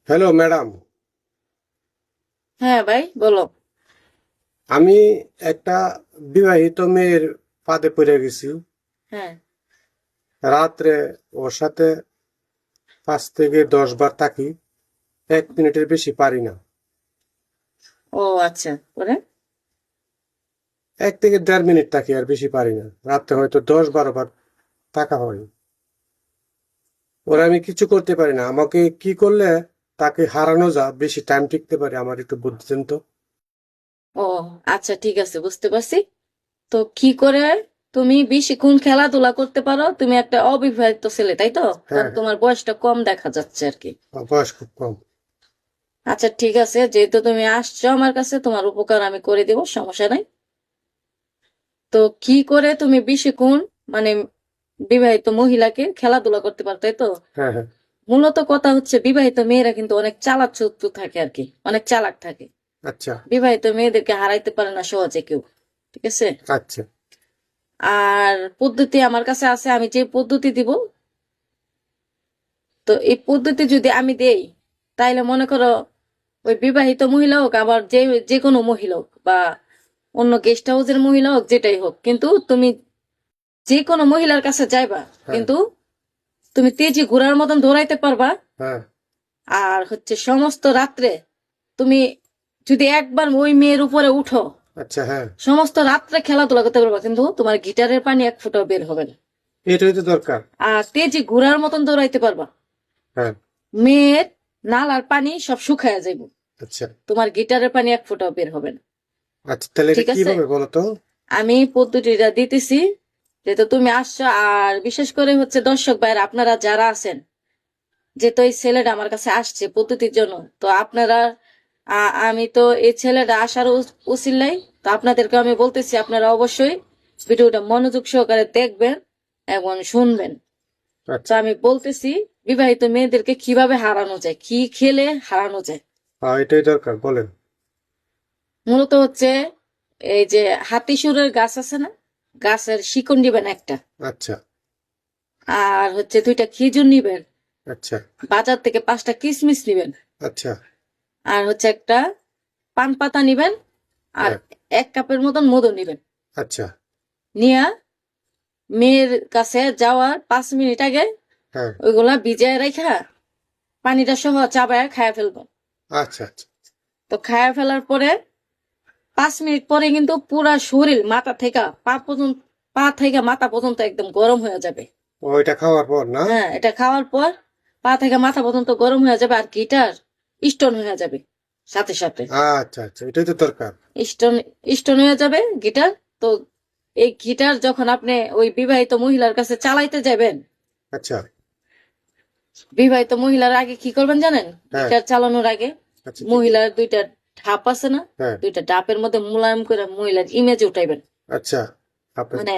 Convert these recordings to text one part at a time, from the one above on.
Hello madam. হ্যাঁ ভাই, বলো। আমি একটা বিবাহিত মেয়ের ফাঁদে পড়ে গেছি। হ্যাঁ। রাত্রে ওর সাথে 5 থেকে 10 বার থাকি। 1 মিনিটের বেশি পারি না। ও আচ্ছা, পরে? 1 থেকে দেড় মিনিট থাকি, আর বেশি পারি না। রাত্রে হয়তো 10-12 বার থাকা হয়। ওরা আমি কিছু করতে পারি না। আমাকে কি করলে তাকে হারানো বেশি টাইম টিকতে পারে, আমার একটু বুদ্ধি দেন তো। ও আচ্ছা, ঠিক আছে, বুঝতে পারছি। তো কি করে তুমি বেশিক্ষণ খেলাধুলা করতে পারো? তুমি একটা অবিবাহিত ছেলে, তাই তো? হ্যাঁ, কারণ তোমার বয়সটা কম দেখা যাচ্ছে আর কি। বয়স খুব কম। আচ্ছা ঠিক আছে, যেহেতু তুমি আসছো আমার কাছে, তোমার উপকার আমি করে দেবো, সমস্যা নাই। তো কি করে তুমি বেশিক্ষণ, মানে বিবাহিত মহিলাকে খেলাধুলা করতে পারো, তাই তো? হ্যাঁ, হ্যাঁ। মূলত কথা হচ্ছে, বিবাহিত মেয়েরা কিন্তু অনেক চালাক চতুর থাকে আর কি, অনেক চালাক থাকে। আচ্ছা, বিবাহিত মেয়েদেরকে হারাইতে পারে না সহজে কেউ, ঠিক আছে? আচ্ছা। আর পদ্ধতি আমার কাছে আছে, আমি যে পদ্ধতি দিব, তো এই পদ্ধতি যদি আমি দেই, তাইলে মনে করো ওই বিবাহিত মহিলা হোক, আবার যে যে কোনো মহিলা হোক, বা অন্য গেস্ট হাউসের মহিলা হোক, যেটাই হোক, কিন্তু তুমি যে কোনো মহিলার কাছে যাইবা, হ্যাঁ, কিন্তু তুমি তেজি ঘোড়ার মতন দৌড়াইতে পারবা। হ্যাঁ। আর হচ্ছে সমস্ত রাত্রে তুমি যদি একবার ওই মেয়ের উপরে উঠো, আচ্ছা, হ্যাঁ। সমস্ত রাত্রে খেলাধুলা করতে পারবা, কিন্তু তোমার গিটারের পানি এক ফোঁটাও বের হবে না। এটাই তো দরকার। আর তেজি ঘোড়ার মতন দৌড়াইতে পারবা। হ্যাঁ। মেয়ের নালার পানি সব শুকায়া যাইব, আচ্ছা, তোমার গিটারের পানি এক ফোঁটাও বের হবে না। আচ্ছা। তাহলে এটা ঠিক আছে, কিভাবে বলো তো? আমি পদ্ধতিটা দিতেছি, যেহেতু তুমি আসছো। আর বিশেষ করে হচ্ছে দর্শক ভাইরা, আপনারা যারা আছেন, যেহেতু এই ছেলেটা আমার কাছে আসছে পদ্ধতির জন্য, তো আপনারা আমি তো এই ছেলেটা আসার উছিলাই, তো আপনাদেরকে আমি বলতেছি, আপনারা অবশ্যই ভিডিওটা মনোযোগ সহকারে দেখবেন এবং শুনবেন। তো আচ্ছা। আমি বলতেছি, বিবাহিত মেয়েদেরকে কিভাবে হারানো যায়, কি খেলে হারানো যায়। হ্যাঁ, এটাই দরকার, বলেন। মূলত হচ্ছে, এই যে হাতি সুরের গাছ আছে না, গাছের শিকড় নিবেন একটা। আচ্ছা, আর হচ্ছে 2টা খেজুর নিবেন। আচ্ছা, বাজার থেকে 5টা কিশমিশ নিবেন। আচ্ছা। আর হচ্ছে একটা পান পাতা নিবেন। আর হ্যাঁ, 1 কাপের মতন মধু নিবেন। আচ্ছা। নিয়া মেয়ের কাছে যাওয়ার 5 মিনিট আগে হ্যাঁ, ওইগুলা ভিজায় রাখা পানিটা সহ চাবায় খায়া ফেলবেন। আচ্ছা, আচ্ছা। তো খায়া ফেলার পরে 5 মিনিট পরে কিন্তু পুরা শরীর, মাথা থেকে পা পর্যন্ত, পা থেকে মাথা পর্যন্ত একদম গরম হয়ে যাবে। ওইটা খাওয়ার পর না? হ্যাঁ, এটা খাওয়ার পর পা থেকে মাথা পর্যন্ত গরম হয়ে যাবে, আর গিটার স্টোন হয়ে যাবে সাথে সাথে। আচ্ছা, আচ্ছা, এটাই তো দরকার। স্টোন স্টোন হয়ে যাবে গিটার। তো এই গিটার যখন আপনি ওই বিবাহিত মহিলার কাছে চালাইতে যাবেন, আচ্ছা। বিবাহিত মহিলার আগে কি করবেন জানেন? হ্যাঁ। গিটার চালানোর আগে আচ্ছা, কি করব? মহিলার 2টা ঢাপ আছে না, হ্যাঁ। 2টা ঢাপের মধ্যে মোলায়েম করে মহিলার ইমেজ উঠাইবেন। আচ্ছা। আপনার। মানে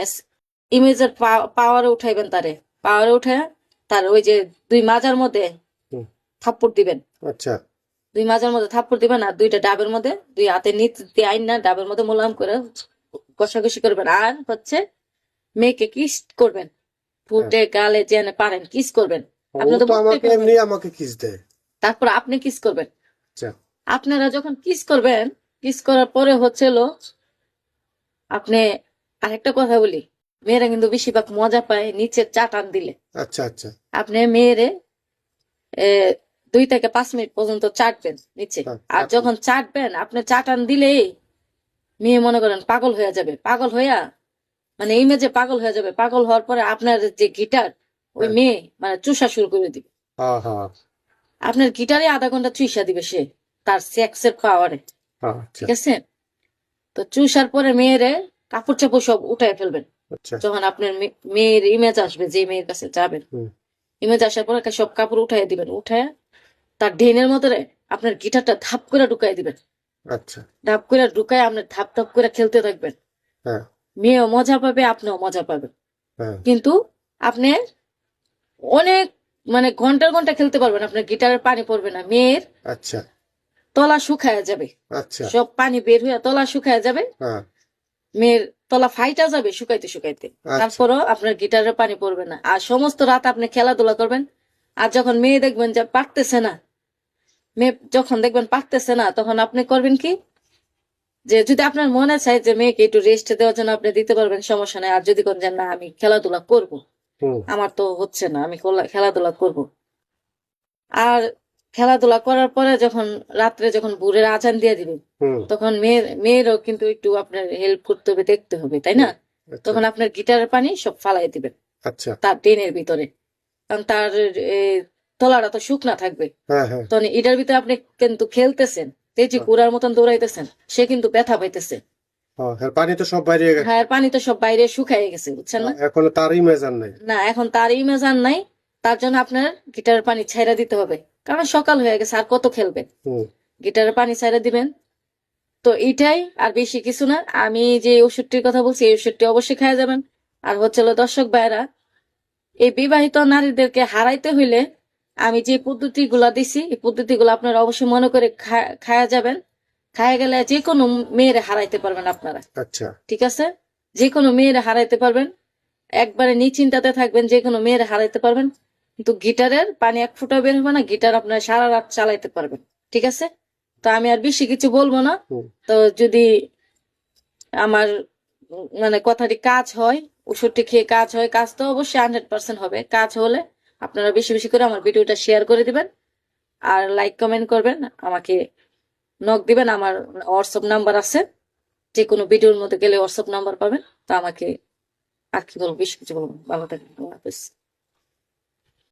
ইমেজের পাওয়ারে উঠাইবেন তারে। পাওয়ারে উঠায় তার ওই যে 2 মাজার মধ্যে হুম। থাপ্পড় দিবেন। আচ্ছা। 2 মাজার মধ্যে থাপ্পড় দিবেন, আর 2টা ডাবের মধ্যে 2 হাতের নিচ দিয়ে আইন না ডাবের মধ্যে মোলায়েম করে ঘষাঘষি করবেন। আর হচ্ছে মেয়েকে কিস করবেন, হ্যাঁ। ঠোঁটে গালে যেনে পারেন কিস করবেন। ও আপনি তো তো বুঝতেই আমাকে পারবেন। এমনি আমাকে কিস দেয়। তারপর আপনি কিস করবেন। আচ্ছা। আপনারা যখন কিস করবেন, কিস করার পরে হচ্ছিল, আপনি আরেকটা কথা বলি, মেয়েরা কিন্তু বেশিরভাগ মজা পায় নিচের চাটান দিলে। আচ্ছা, আচ্ছা। আপনি মেয়েরে এ, 2 থেকে 5 মিনিট পর্যন্ত চাটবেন নিচে। আর চাটনি। যখন চাটবেন, আপনি চাটান দিলেই মেয়ে মনে করেন পাগল হয়ে যাবে। পাগল হইয়া, মানে ইমেজে পাগল হয়ে যাবে। পাগল হওয়ার পরে আপনার যে গিটার, ওই হ্যাঁ, মেয়ে মানে চুষা শুরু করে দিবে। হ্যাঁ, হ্যাঁ, আপনার গিটারে আধা ঘন্টা চুষা দিবে সে, তার সেক্সের পাওয়ারে। হ্যাঁ। আচ্ছা, ঠিক আছে? তো চুষার পরে মেয়েরে কাপড় চাপড় সব উঠায় ফেলবেন। আচ্ছা। যখন আপনার মেয়ের ইমেজ আসবে, যে মেয়ের কাছে যাবেন, হুম। ইমেজ আসার পরে সব কাপড় উঠাই দিবেন। উঠায় তার ঢেনের মধ্যে আপনার গিটারটা ধাপ করে ঢুকাই দিবেন। আচ্ছা। ধাপ করে ঢুকায় আপনার ধাপ ধাপ করে খেলতে থাকবেন। হ্যাঁ, মেয়েও মজা পাবে, আপনিও মজা পাবেন। হ্যাঁ। কিন্তু আপনি অনেক, মানে ঘন্টার ঘন্টা খেলতে পারবেন, আপনার গিটারের পানি পড়বে না। মেয়ের আচ্ছা, তলা শুকায় যাবে, আচ্ছা। সব পানি বের হয়ে তলা শুকায় যাবে। হ্যাঁ। মেয়ের তলা ফাইটা যাবে শুকাইতে শুকাইতে। আচ্ছা। তারপরও আপনার গিটারের পানি পড়বে না, আর সমস্ত রাত আপনি খেলাধুলা করবেন। আর যখন মেয়ে দেখবেন যে পারতেছে না, মেয়ে যখন দেখবেন পারতেছে না তখন আপনি করবেন কি, যে যদি আপনার মনে চায় যে মেয়েকে একটু রেস্ট দেওয়ার জন্য আপনি দিতে পারবেন, সমস্যা নেই। আর যদি কোন যে না আমি খেলাধুলা করব, হুম আমার তো হচ্ছে না, আমি খেলাধুলা করব। আর খেলাধুলা করার পরে যখন রাত্রে যখন ভোরের আজান দিয়ে দিবেন, হুম তখন মেয়েরও কিন্তু একটু আপনার হেল্প করতে হবে, দেখতে হবে, তাই না? আচ্ছা তখন আপনার গিটারের পানি সব ফালাই দিবেন আচ্ছা তার ড্রেনের ভিতরে, কারণ তার এ, তলাটা তো শুকনা থাকবে। হ্যাঁ হ্যাঁ তখন এটার ভিতরে আপনি কিন্তু খেলতেছেন, তেজি কুড়ার মতন দৌড়াইতেছেন, সে কিন্তু ব্যথা পাইতেছে। হ্যাঁ পানি তো সব বাইরে গেছে। হ্যাঁ, এর পানি তো সব বাইরে শুকায় গেছে, বুঝছেন না? এখনো তারই মেজার নাই। না, এখন তার ইমেজান নাই। তার জন্য আপনার গিটারের পানি ছাইরা দিতে হবে, কারণ সকাল হয়ে গেছে, আর কত খেলবে। হুম গিটারের পানি ছাইরা দিবেন। তো এটাই, আর বেশি কিছু না। আমি যে ওষুধটির কথা বলছি এই ওষুধটি অবশ্যই খাওয়া যাবেন। আর হচ্ছে হলো দর্শক ভাইরা, এই বিবাহিত নারীদেরকে হারাইতে হইলে আমি যে পদ্ধতিগুলা দিছি এই পদ্ধতিগুলো আপনারা অবশ্যই মনে করে খায়া যাবেন। খায়া গেলে যে কোনো মেয়েরে হারাইতে পারবেন আপনারা। আচ্ছা ঠিক আছে? যে কোনো মেয়েরে হারাইতে পারবেন, একবারে নিশ্চিন্তাতে থাকবেন, যে কোনো মেয়েরে হারাইতে পারবেন। কিন্তু গিটারের পানি এক ফোঁটা বের হবে না, গিটার আপনার সারা রাত চালাইতে পারবেন। ঠিক আছে? তো আমি আর বেশি কিছু বলবো না। হুম তো যদি আমার মানে কথাটি কাজ হয়, ওষুধটি খেয়ে কাজ হয়, কাজ তো অবশ্যই 100% হবে। কাজ হলে আপনারা বেশি বেশি করে আমার ভিডিওটা শেয়ার করে দিবেন, আর লাইক কমেন্ট করবেন, আমাকে নক দিবেন। আমার হোয়াটসঅ্যাপ নাম্বার আছে, যে কোনো ভিডিওর মধ্যে গেলে হোয়াটসঅ্যাপ নাম্বার পাবেন। তো আমাকে আর কি বলবো, বেশি কিছু বলবো না। ভালো থাকবেন, আল্লাহ হাফেজ।